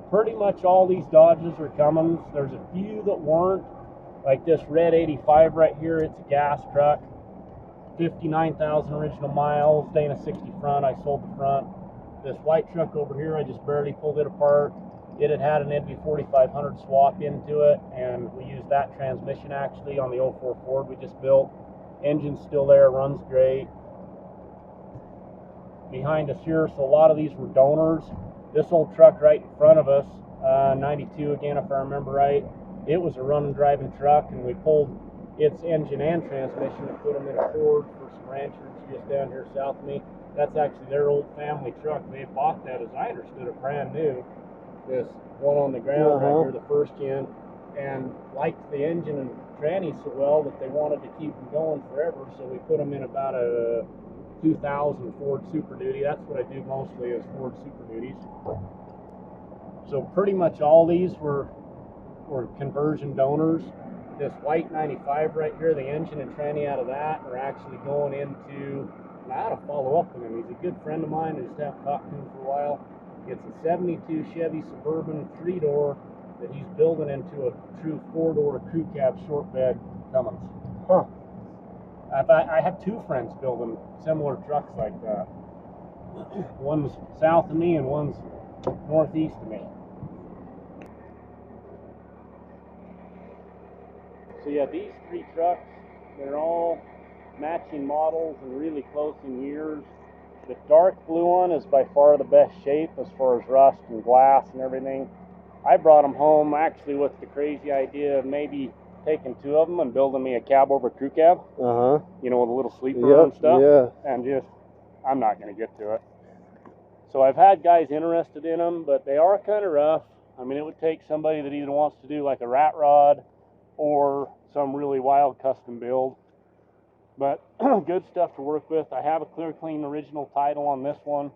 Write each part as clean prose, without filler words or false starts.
pretty much all these Dodges are Cummins. There's a few that weren't, like this red 85 right here. It's a gas truck, 59,000 original miles, Dana 60 front. I sold the front. This white truck over here, I just barely pulled it apart. It had an NV 4500 swap into it, and we used that transmission actually on the 04 Ford we just built. Engine's still there, runs great. Behind us here, so a lot of these were donors. This old truck right in front of us, 92 again if I remember right, it was a run and driving truck, and we pulled its engine and transmission and put them in a Ford for some ranchers just down here south of me. That's actually their old family truck. They bought that, as I understood it, brand new. This one on the ground right here, the first gen, and liked the engine and tranny so well that they wanted to keep them going forever, so we put them in about a 2000 Ford Super Duty. That's what I do mostly, is Ford Super Duties. So pretty much all these were conversion donors. This white 95 right here, the engine and tranny out of that are actually going into, and I ought to follow up with him. He's a good friend of mine. I just haven't talked to him for a while. It's a 72 Chevy Suburban 3-door that he's building into a true 4-door crew cab short bed Cummins. Huh. I have two friends building similar trucks like that. One's south of me and one's northeast of me. So yeah, these three trucks, they're all matching models and really close in years. The dark blue one is by far the best shape as far as rust and glass and everything. I brought them home actually with the crazy idea of maybe taking two of them and building me a cab over crew cab. You know, with a little sleeper and stuff. Yeah. And just, I'm not going to get to it. So I've had guys interested in them, but they are kind of rough. I mean, it would take somebody that either wants to do like a rat rod or some really wild custom build. But good stuff to work with. I have a clear, clean original title on this one.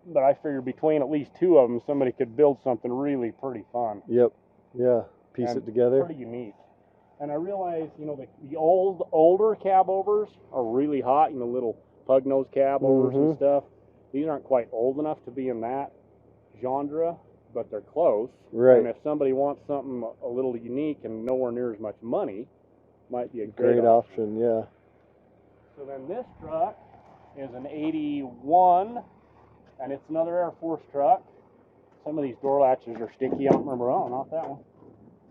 But I figured between at least two of them, somebody could build something really pretty fun. Yep. Yeah. Piece it together. Pretty unique. And I realize, you know, the older cab overs are really hot, you know, little pug nose cab overs and stuff. These aren't quite old enough to be in that genre, but they're close. Right. And if somebody wants something a little unique and nowhere near as much money, might be a great option. Yeah. So then this truck is an 81, and it's another Air Force truck. Some of these door latches are sticky. I don't remember. Oh, not that one.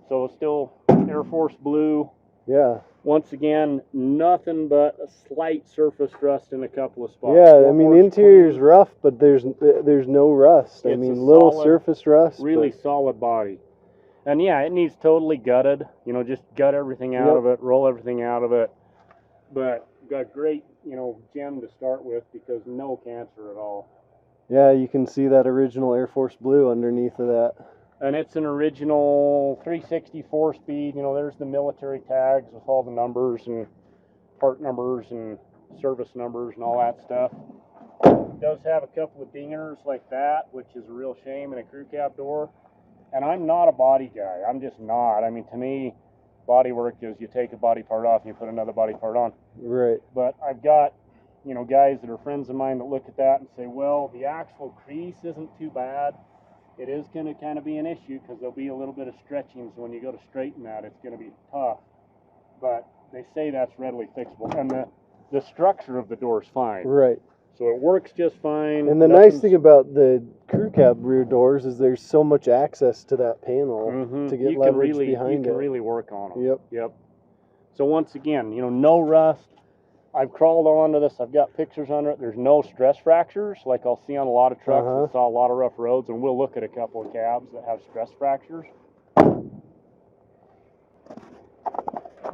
So it's still Air Force blue. Yeah. Once again, nothing but a slight surface rust in a couple of spots. Yeah, I mean, interior's rough, but there's no rust. I mean, little solid, surface rust. Really solid body. And yeah, it needs totally gutted. You know, just gut everything out of it, roll everything out of it. But got great, you know, gem to start with because no cancer at all. Yeah, you can see that original Air Force blue underneath of that. And it's an original 360 4-speed. You know, there's the military tags with all the numbers and part numbers and service numbers and all that stuff. It does have a couple of dingers like that, which is a real shame in a crew cab door. And I'm not a body guy. I'm just not. I mean, to me, body work is you take a body part off and you put another body part on. Right. But I've got, you know, guys that are friends of mine that look at that and say, well, the actual crease isn't too bad. It is going to kind of be an issue because there'll be a little bit of stretching. So when you go to straighten that, it's going to be tough. But they say that's readily fixable. And the structure of the door is fine. Right. So it works just fine. And the nice thing about the crew cab rear doors is there's so much access to that panel to get leverage behind it. You can really work on them. Yep. Yep. So once again, you know, no rust. I've crawled onto this. I've got pictures under it. There's no stress fractures like I'll see on a lot of trucks that saw a lot of rough roads, and we'll look at a couple of cabs that have stress fractures.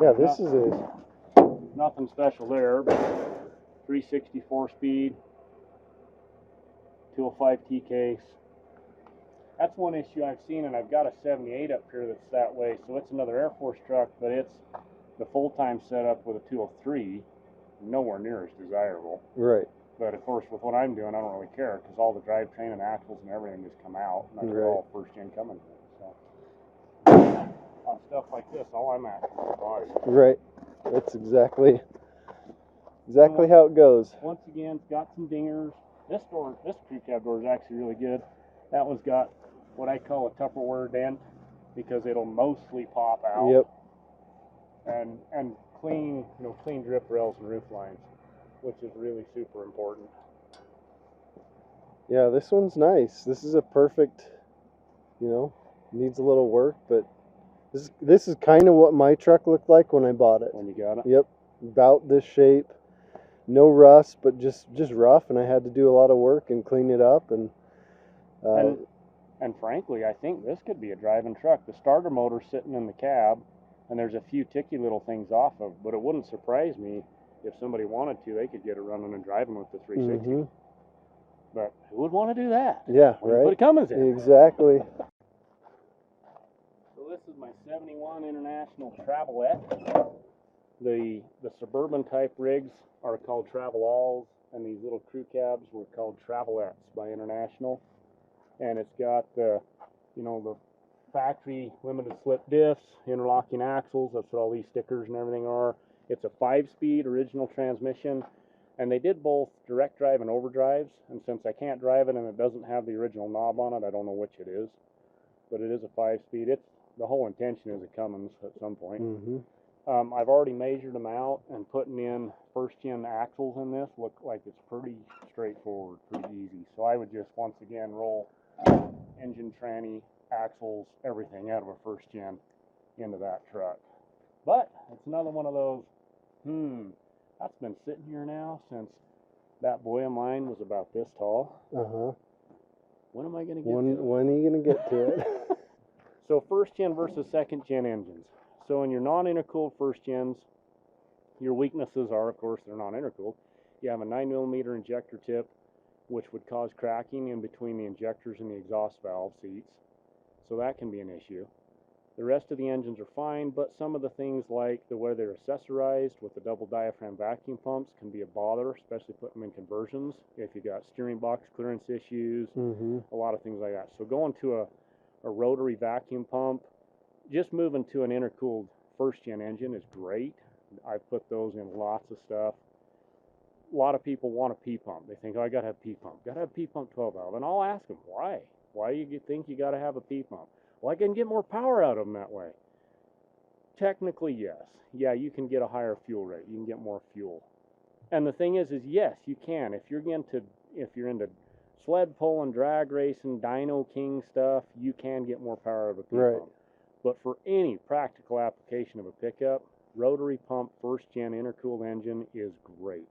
Yeah, this is a... Nothing special there, but 360 4-speed, 205 T case. That's one issue I've seen, and I've got a 78 up here that's that way, so it's another Air Force truck, but it's the full-time setup with a 203. Nowhere near as desirable. Right. But of course, with what I'm doing, I don't really care because all the drivetrain and axles and everything just come out, and they're all first-gen Cummins. So on stuff like this, all I'm at is the body. Right. That's exactly how it goes. Once again, it's got some dingers. This crew cab door is actually really good. That one's got what I call a Tupperware dent because it'll mostly pop out. Yep. And clean, clean drip rails and roof lines, which is really super important. Yeah, this one's nice. This is a perfect, needs a little work, but this is kind of what my truck looked like when I bought it. When you got it? Yep. About this shape. No rust, but just rough, and I had to do a lot of work and clean it up. And frankly, I think this could be a driving truck. The starter motor's sitting in the cab, and there's a few ticky little things off of, but it wouldn't surprise me if somebody wanted to, they could get it running and driving with the 360. Mm-hmm. But who would want to do that? Yeah, when right. You put a Cummins in. Exactly. So this is my 71 International Travelette. The suburban type rigs are called Travel-Alls, and these little crew cabs were called Travelettes by International. And it's got the factory limited slip diffs, interlocking axles. That's what all these stickers and everything are. It's a 5-speed original transmission, and they did both direct drive and overdrives. And since I can't drive it and it doesn't have the original knob on it, I don't know which it is. But it is a 5-speed. The whole intention is a Cummins at some point. Mm-hmm. I've already measured them out, and putting in first-gen axles in this look like it's pretty straightforward, pretty easy. So I would just once again roll engine, tranny, axles, everything out of a first-gen into that truck. But it's another one of those, that's been sitting here now since that boy of mine was about this tall. Uh-huh. When am I going to get to it? When are you going to get to it? So first-gen versus second-gen engines. So in your non-intercooled first-gens, your weaknesses are, of course, they're non-intercooled. You have a 9mm injector tip, which would cause cracking in between the injectors and the exhaust valve seats. So that can be an issue. The rest of the engines are fine, but some of the things like the way they're accessorized with the double diaphragm vacuum pumps can be a bother, especially putting them in conversions. If you got steering box clearance issues, a lot of things like that. So going to a rotary vacuum pump, just moving to an intercooled first-gen engine is great. I've put those in lots of stuff. A lot of people want a P-pump. They think, oh, I got to have P-pump. Got to have P-pump 12 valve. And I'll ask them, why? Why do you think you got to have a P-pump? Well, I can get more power out of them that way. Technically, yes. Yeah, you can get a higher fuel rate. You can get more fuel. And the thing is yes, you can. If you're into sled pulling, drag racing, dyno king stuff, you can get more power out of a P-pump. Right. But for any practical application of a pickup, rotary pump first-gen intercooled engine is great.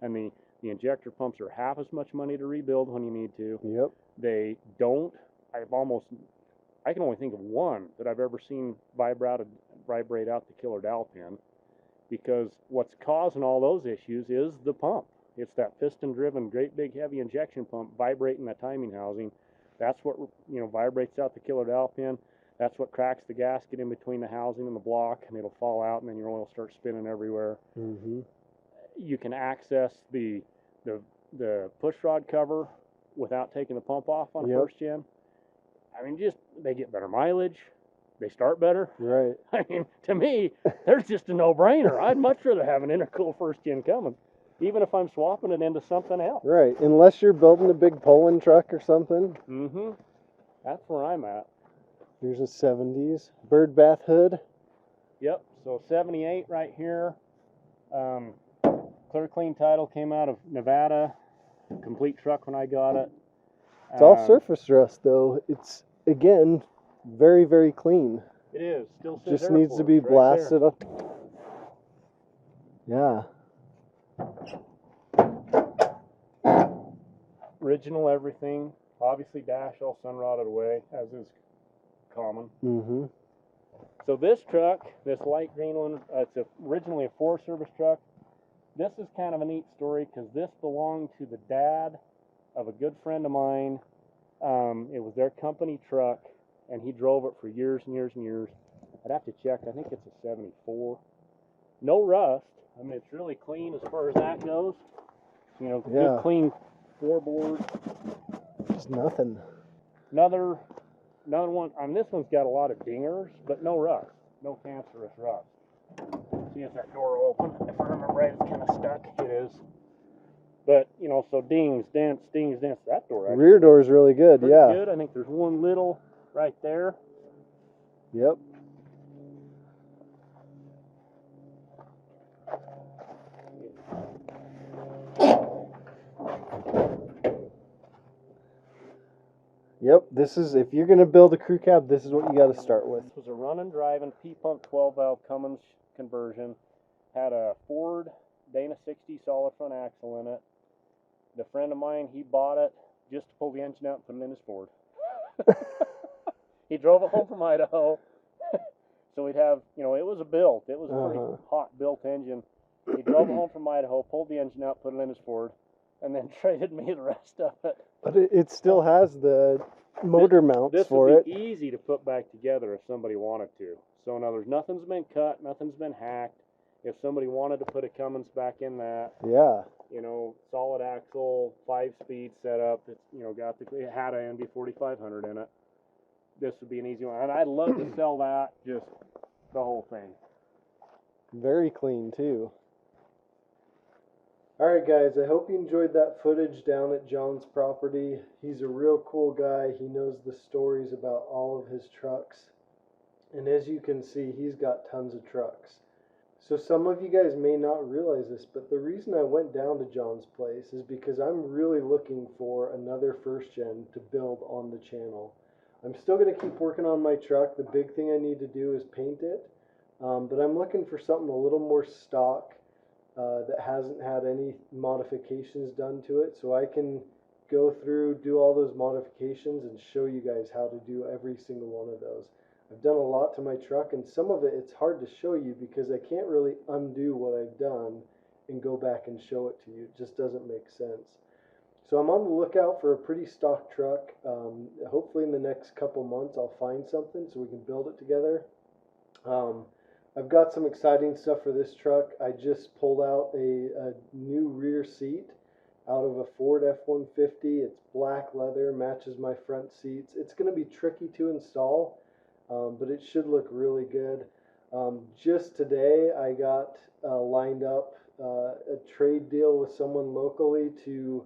And the injector pumps are half as much money to rebuild when you need to. Yep. They don't. I can only think of one that I've ever seen vibrate out the killer dowel pin, because what's causing all those issues is the pump. It's that piston-driven, great big heavy injection pump vibrating that timing housing. That's what vibrates out the killer dowel pin. That's what cracks the gasket in between the housing and the block, and it'll fall out, and then your oil starts spinning everywhere. Mm-hmm. You can access the push rod cover without taking the pump off on first gen. I mean, they get better mileage. They start better. Right. I mean, to me, there's just a no-brainer. I'd much rather have an intercooled first gen coming, even if I'm swapping it into something else. Right. Unless you're building a big pulling truck or something. Mm-hmm. That's where I'm at. Here's a 70s bird bath hood. Yep. So 78 right here. Clear clean title, came out of Nevada. Complete truck when I got it. It's all surface rust though. It's again very, very clean. It is. Still says just needs to be blasted up. Yeah. Original everything. Obviously dash all sun rotted away, as is common. Mm-hmm. So this truck, this light green one, it's originally a Forest Service truck. This is kind of a neat story because this belonged to the dad of a good friend of mine. It was their company truck, and he drove it for years and years and years. I'd have to check. I think it's a 74. No rust. I mean, it's really clean as far as that goes. Good clean floorboard. Just nothing. Another one. I mean, this one's got a lot of dingers, but no rust. No cancerous rust. See if that door will open. If I remember right, it's kind of stuck. It is. But, you know, so dings, dents, dings, dents. That door actually Rear door is really good, pretty yeah. good. I think there's one little right there. Yep. Yep, this is, if you're going to build a crew cab, this is what you got to start with. This was a running, driving P-pump 12-valve Cummins conversion. Had a Ford Dana 60 solid front axle in it. The friend of mine, he bought it just to pull the engine out and put it in his Ford. He drove it home from Idaho. So we'd have, you know, it was a built. It was a pretty hot built engine. He drove it home from Idaho, pulled the engine out, put it in his Ford, and then traded me the rest of it. But it still has the motor mounts for it. This would be easy to put back together if somebody wanted to. So in other words, nothing's been cut, nothing's been hacked. If somebody wanted to put a Cummins back in that, yeah, you know, solid axle, 5-speed setup, it's, you know, it had an NB 4500 in it. This would be an easy one, and I'd love to sell that, just the whole thing. Very clean too. Alright guys, I hope you enjoyed that footage down at John's property. He's a real cool guy. He knows the stories about all of his trucks. And as you can see, he's got tons of trucks. So some of you guys may not realize this, but the reason I went down to John's place is because I'm really looking for another first gen to build on the channel. I'm still going to keep working on my truck. The big thing I need to do is paint it. But I'm looking for something a little more stock. That hasn't had any modifications done to it, so I can go through, do all those modifications and show you guys how to do every single one of those. I've done a lot to my truck, and some of it's hard to show you because I can't really undo what I've done and go back and show it to you. It just doesn't make sense. So I'm on the lookout for a pretty stock truck. Hopefully in the next couple months I'll find something so we can build it together. I've got some exciting stuff for this truck. I just pulled out a new rear seat out of a Ford F-150. It's black leather, matches my front seats. It's going to be tricky to install, but it should look really good. Just today I got lined up a trade deal with someone locally to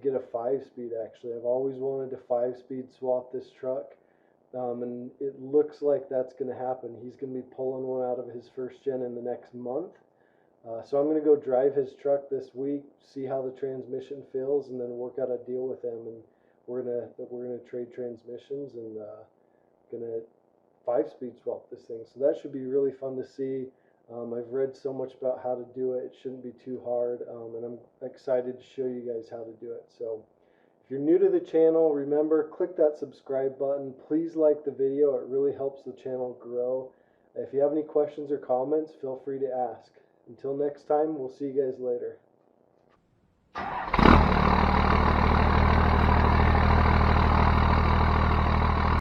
get a 5-speed actually. I've always wanted to 5-speed swap this truck. And it looks like that's going to happen. He's going to be pulling one out of his first gen in the next month. So I'm going to go drive his truck this week, see how the transmission feels, and then work out a deal with him. And we're gonna trade transmissions and gonna 5-speed swap this thing. So that should be really fun to see. I've read so much about how to do it. It shouldn't be too hard, and I'm excited to show you guys how to do it. So if you're new to the channel, remember, click that subscribe button. Please like the video. It really helps the channel grow. If you have any questions or comments, feel free to ask. Until next time, we'll see you guys later.